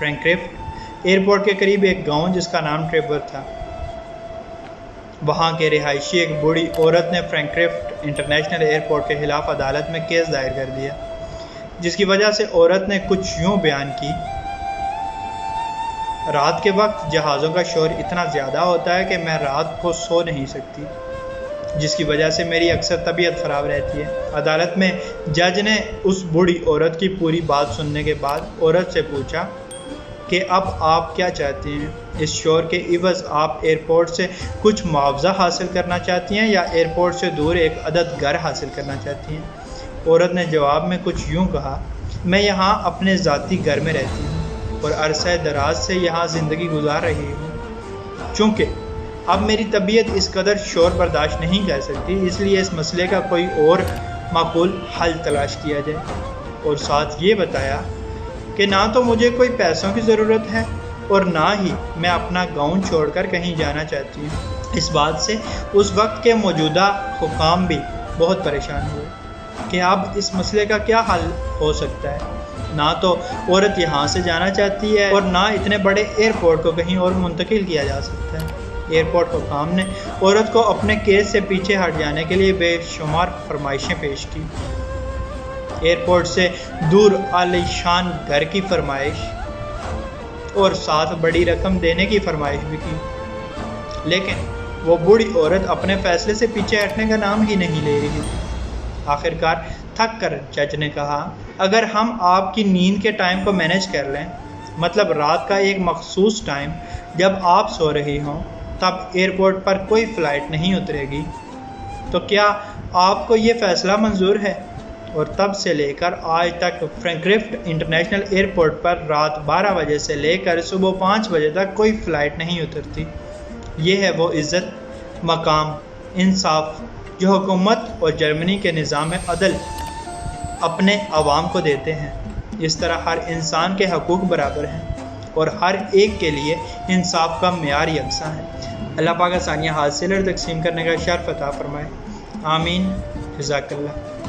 Frankfurt airport के करीब एक गांव जिसका नाम ट्रेवर था। वहां के रिहायशी एक बूढ़ी औरत ने फ्रैंकफर्ट इंटरनेशनल एयरपोर्ट के खिलाफ अदालत में केस दायर कर दिया, जिसकी वजह से औरत ने कुछ यूं बयान की, रात के वक्त जहाज़ों का शोर इतना ज़्यादा होता है कि मैं रात को सो नहीं सकती, जिसकी वजह से मेरी अक्सर तबीयत ख़राब रहती है। अदालत में जज ने उस बूढ़ी औरत की पूरी बात सुनने के बाद औरत से पूछा कि अब आप क्या चाहती हैं? इस शोर के इवज़ आप एयरपोर्ट से कुछ मुआवजा हासिल करना चाहती हैं या एयरपोर्ट से दूर एक अदद घर हासिल करना चाहती हैं? औरत ने जवाब में कुछ यूँ कहा, मैं यहाँ अपने ज़ाती घर में रहती हूँ और अरसे दराज से यहाँ ज़िंदगी गुजार रही हूँ। चूँकि अब मेरी तबीयत इस कदर शोर बर्दाश्त नहीं कर सकती, इसलिए इस मसले का कोई और माकूल हल तलाश किया जाए। और साथ ये बताया कि ना तो मुझे कोई पैसों की ज़रूरत है और ना ही मैं अपना गाँव छोड़कर कहीं जाना चाहती हूँ। इस बात से उस वक्त के मौजूदा हुकाम भी बहुत परेशान हुए कि अब इस मसले का क्या हल हो सकता है। ना तो औरत यहाँ से जाना चाहती है और ना इतने बड़े एयरपोर्ट को कहीं और मुंतकिल किया जा सकता है। एयरपोर्ट हुकाम ने औरत को अपने केस से पीछे हट जाने के लिए बेशुमार फरमाइशें पेश की। एयरपोर्ट से दूर आलीशान घर की फरमाइश और साथ बड़ी रकम देने की फरमाइश भी की, लेकिन वो बूढ़ी औरत अपने फैसले से पीछे हटने का नाम ही नहीं ले रही थी। आखिरकार थक कर जज ने कहा, अगर हम आपकी नींद के टाइम को मैनेज कर लें, मतलब रात का एक मखसूस टाइम जब आप सो रही हों, तब एयरपोर्ट पर कोई फ़्लाइट नहीं उतरेगी, तो क्या आपको ये फ़ैसला मंजूर है? और तब से लेकर आज तक फ्रैंकफर्ट इंटरनेशनल एयरपोर्ट पर रात 12 बजे से लेकर सुबह 5 बजे तक कोई फ़्लाइट नहीं उतरती। ये है वो इज़्ज़त, मकाम, इंसाफ जो हुकूमत और जर्मनी के निज़ाम अदल अपने अवाम को देते हैं। इस तरह हर इंसान के हकूक़ बराबर हैं और हर एक के लिए इंसाफ का मेयार यकसा है। अल्लाह पाक आसानियाँ हासिल और तकसीम करने का शर्फ अता फरमाए। आमीन। जज़ाकल्लाह।